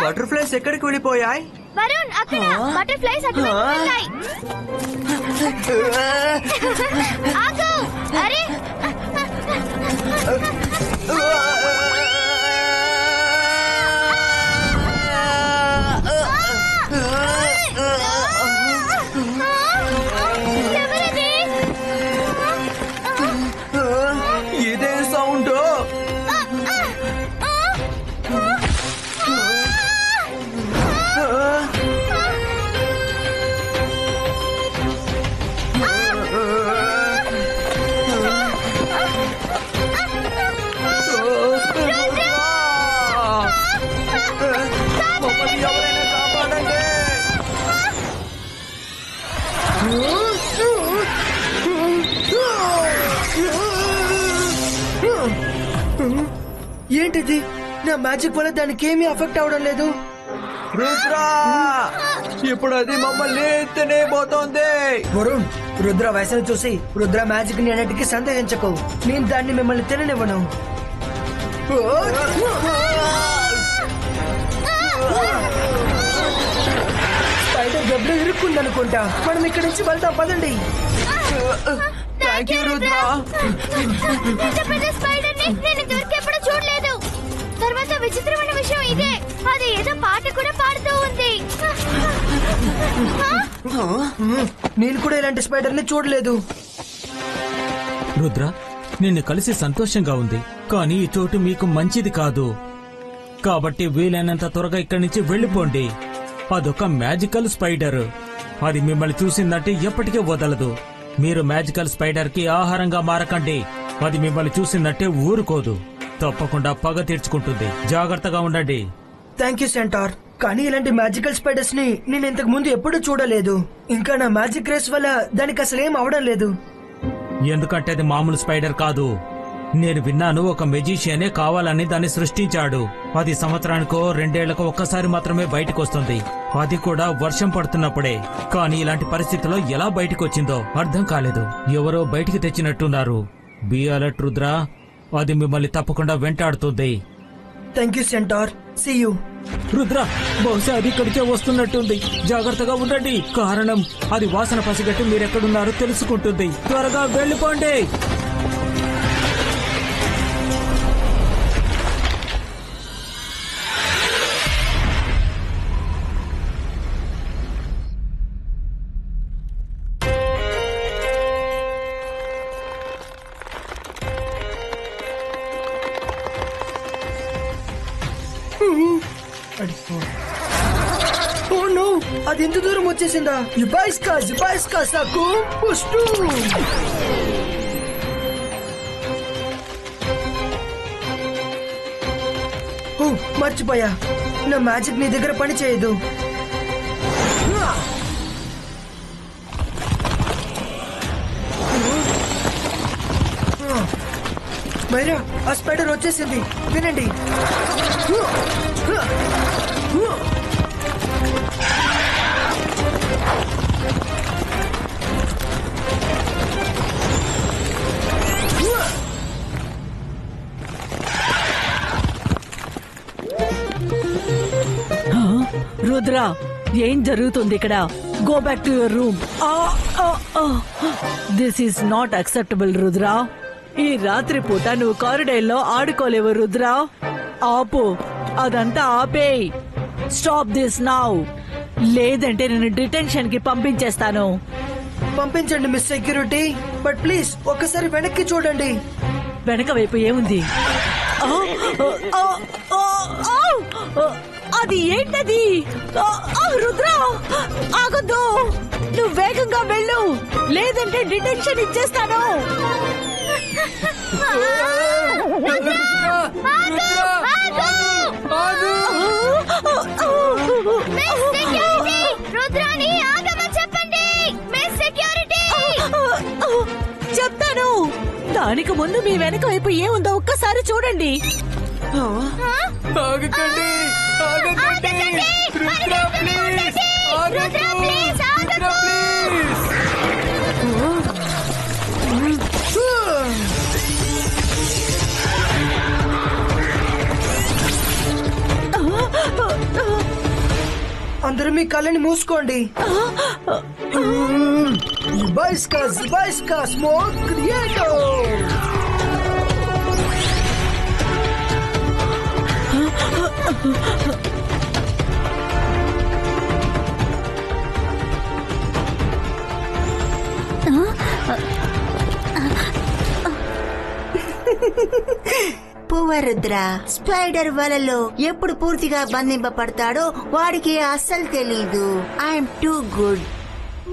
Butterflies ఎక్కడికి వెళ్ళిపోయాయి? వరుణ్, అక్కడ బటర్ఫ్లైస్ అటువైపు వెళ్ళాయి. ఆగు! అరే ఇదే సౌండ్. ఏంటిది? నా మ్యాజిక్ వల్ల దానికి ఏమీ అఫెక్ట్ అవడం లేదు. రుద్రా, ఇప్పుడు అది మమ్మల్ని తినేయబోతోంది. వరుణ్, రుద్ర వయసును చూసి రుద్ర మ్యాజిక్ ని అన్నిటికీ సందేహించకు. నేను దాన్ని మిమ్మల్ని తిననివ్వను. స్పైడర్ గబ్బు ఇరుక్కుందనుకుంటా. మనం ఇక్కడి నుంచి వెళ్దాం, పదండి. Thank you Rudra. చూడలేదు. తర్వాత విచిత్రమైన విషయం ఇదే, అది ఏదో పాట కూడా పాడుతూ ఉంది. నేను కూడా ఇలాంటి స్పైడర్ ని చూడలేదు. రుద్ర, నిన్ను కలిసి సంతోషంగా ఉంది, కానీ ఈ చోటు మీకు మంచిది కాదు. కాబట్టి వీలైనంత త్వరగా ఇక్కడి నుంచి వెళ్లిపోండి. అదొక మ్యాజికల్ స్పైడర్. అది మిమ్మల్ని చూసిందంటే ఎప్పటికీ వదలదు. మీరు మ్యాజికల్ స్పైడర్ కి ఆహారంగా మారకండి. అది మిమ్మల్ని చూసిందంటే ఊరుకోదు. తప్పకుండా పగ తీర్చుకుంటుంది. జాగ్రత్తగా ఉండండి. Thank you Centaur. కానీ ఇలాంటి మ్యాజికల్ స్పైడర్స్ ని నేను ఇంతకు ముందు ఎప్పుడూ చూడలేదు. ఇంకా నా మ్యాజిక్ రేస్ వల్ల దానికి అసలు ఏం అవడం లేదు. ఎందుకంటే అది మామూలు స్పైడర్ కాదు. నేను విన్నాను, ఒక మెజిషియనే కావాలని దాన్ని సృష్టించాడు. అది సంవత్సరానికో 2 ఏళ్లకో ఒక్కసారి మాత్రమే బయటకు వస్తుంది. అది కూడా వర్షం పడుతున్నప్పుడే. కానీ ఇలాంటి పరిస్థితిలో ఎలా బయటకు వచ్చిందో అర్థం కాలేదు. ఎవరో బయటికి తెచ్చినట్టున్నారు. బి అలర్ట్ రుద్ర, అది మిమ్మల్ని తప్పకుండా వెంటాడుతుంది. Thank you Centaur. See you. Rudra, బహుశా అది ఇక్కడికే వస్తున్నట్టుంది. జాగ్రత్తగా ఉండండి. కారణం, అది వాసన పసిగట్టి మీరెక్కడున్నారో తెలుసుకుంటుంది. త్వరగా వెళ్ళిపోండి. ఓ నో, అది ఎంత దూరం వచ్చేసిందా? జుబాయిస్కా సాకు పుష్టు. ఓ, మర్చిపోయా, నా మ్యాజిక్ నీ దగ్గర పని చేయదు. మైరా, ఆ స్పైడర్ వచ్చేసింది. వినండి. రుద్ర, ఏం జరుగుతుంది ఇక్కడ? Go back to your room. This is not acceptable Rudra. ఈ రాత్రి పూట నువ్వు కారిడార్లో ఆడుకోలేవు రుద్ర. ఆపు, అదంతా ఆపేయ్. స్టాప్ దిస్ నౌ, లేదంటే నేను డిటెన్షన్ కి పంపించేస్తాను. పంపించండి మిస్ సెక్యూరిటీ, బట్ ప్లీజ్ ఒక్కసారి వెనక్కి చూడండి. వెనక వైపు ఏముంది? అది ఏంటది? రుద్ర, ఆగొద్దు. నువ్వు వేగంగా వెళ్ళు, లేదంటే డిటెన్షన్ ఇచ్చేస్తాను. చెప్తాను. దానికి ముందు మీ వెనక వైపు ఏముందో ఒక్కసారి చూడండి. ఆగకండి, ఆగకండి! రుద్ర, ప్లీజ్! ఆగకు! రుద్ర, ప్లీజ్! అందరూ మీ కళ్ళని మూసుకోండి. Zibaiska Smoke Creator! పువ్వరుద్ర స్పైడర్ వలలో ఎప్పుడు పూర్తిగా బంధింపబడతాడో వాడికి అస్సలు తెలీదు. I'm too good.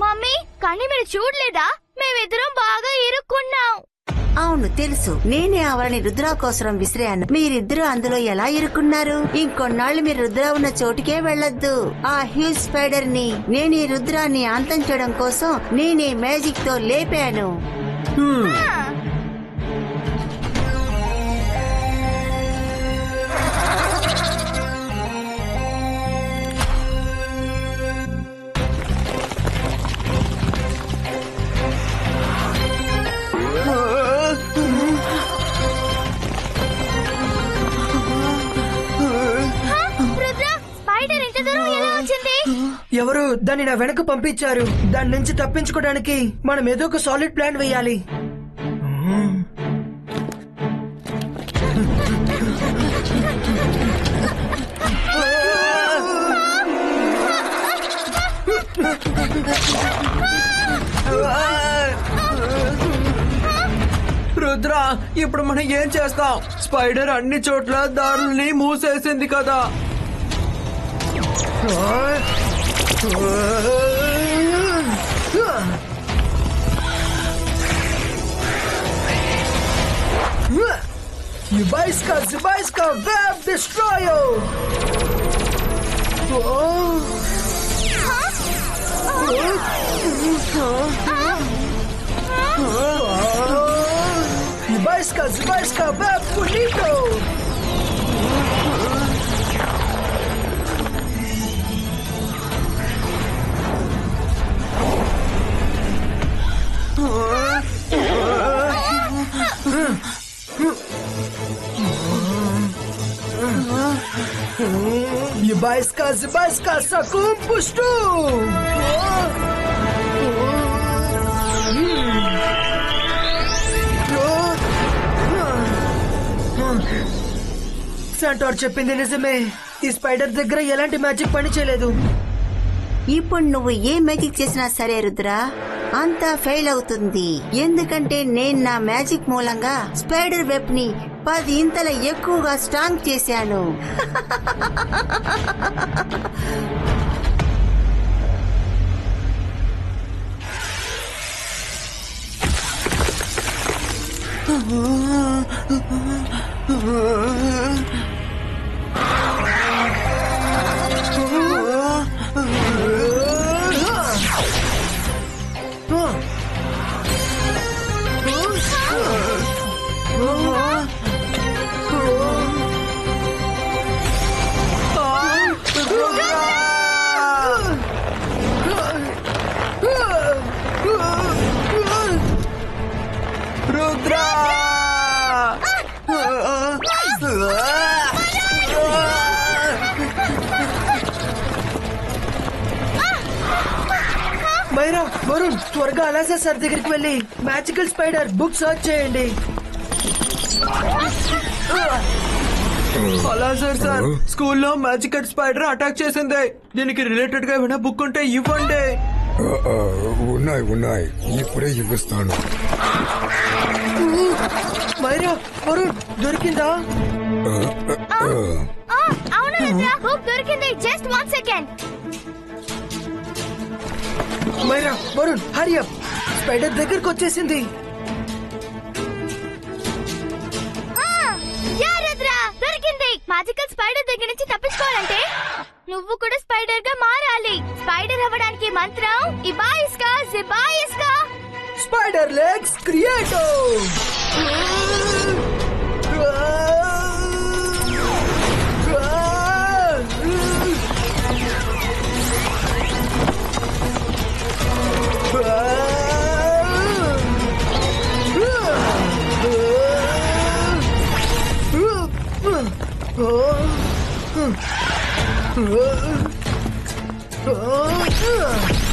మమ్మీ కానీ మీరు చూడలేదా మేమిద్దరం బాగా ఇరుక్కున్నాం. అవును తెలుసు, నేనే అవలని రుద్ర కోసం విసిరాను. మీరిద్దరూ అందులో ఎలా ఇరుక్కున్నారు? ఇంకొన్నాళ్ళు మీరు రుద్ర ఉన్న చోటుకే వెళ్ళొద్దు. ఆ హ్యూజ్ స్పైడర్ ని నేనే రుద్రాన్ని అంతం చేయడం కోసం నేనే మ్యాజిక్ తో లేపాను. ఎవరు దాన్ని నా వెనక పంపించారు? దాని నుంచి తప్పించుకోవడానికి మనం ఏదో ఒక సాలిడ్ ప్లాన్ వేయాలి. రుద్ర, ఇప్పుడు మనం ఏం చేస్తాం? స్పైడర్ అన్ని చోట్ల దారుల్ని మూసేసింది కదా. Zibaiska Web Destroyer! Zibaiska Web Bonito! Zibaiska Sakum Pustu! Centaur చెప్పింది నిజమే. ఈ స్పైడర్ దగ్గర ఎలాంటి మ్యాజిక్ పని చేయలేదు. ఇప్పుడు నువ్వు ఏ మ్యాజిక్ చేసినా సరే రుద్ర అంతా ఫెయిల్ అవుతుంది. ఎందుకంటే నేను నా మ్యాజిక్ మూలంగా స్పైడర్ వెబ్ ని 10 ఇంతల ఎక్కువగా స్ట్రాంగ్ చేశాను. మైరా, వరుణ్ త్వరగా అలాసా సార్ దగ్గరికి వెళ్ళి మ్యాజికల్ స్పైడర్ బుక్ సర్చ్ చేయండి. అలా సార్ స్కూల్లో మ్యాజికల్ స్పైడర్ అటాక్ చేసింది. దీనికి రిలేటెడ్ గా ఏమైనా బుక్ ఉంటే ఇవ్వండి. ఉన్నాయి ఇప్పుడే ఇవ్వస్తాను. మైరా, వరుణ్ దొరికిందా? అవును రుద్ర, బుక్ దొరికింది. Just 1 second. Myra, Varun hurry up, spider దగ్గరకు వచ్చేసింది. దొరికింది. మ్యాజికల్ స్పైడర్ దగ్గర నుంచి తప్పించుకోవాలంటే నువ్వు కూడా స్పైడర్ గా మారాలి. స్పైడర్ అవ్వడానికి మంత్రం ఇబాయిస్కా జిబాయిస్కా స్పైడర్ లెగ్స్ క్రియేటర్. Oh,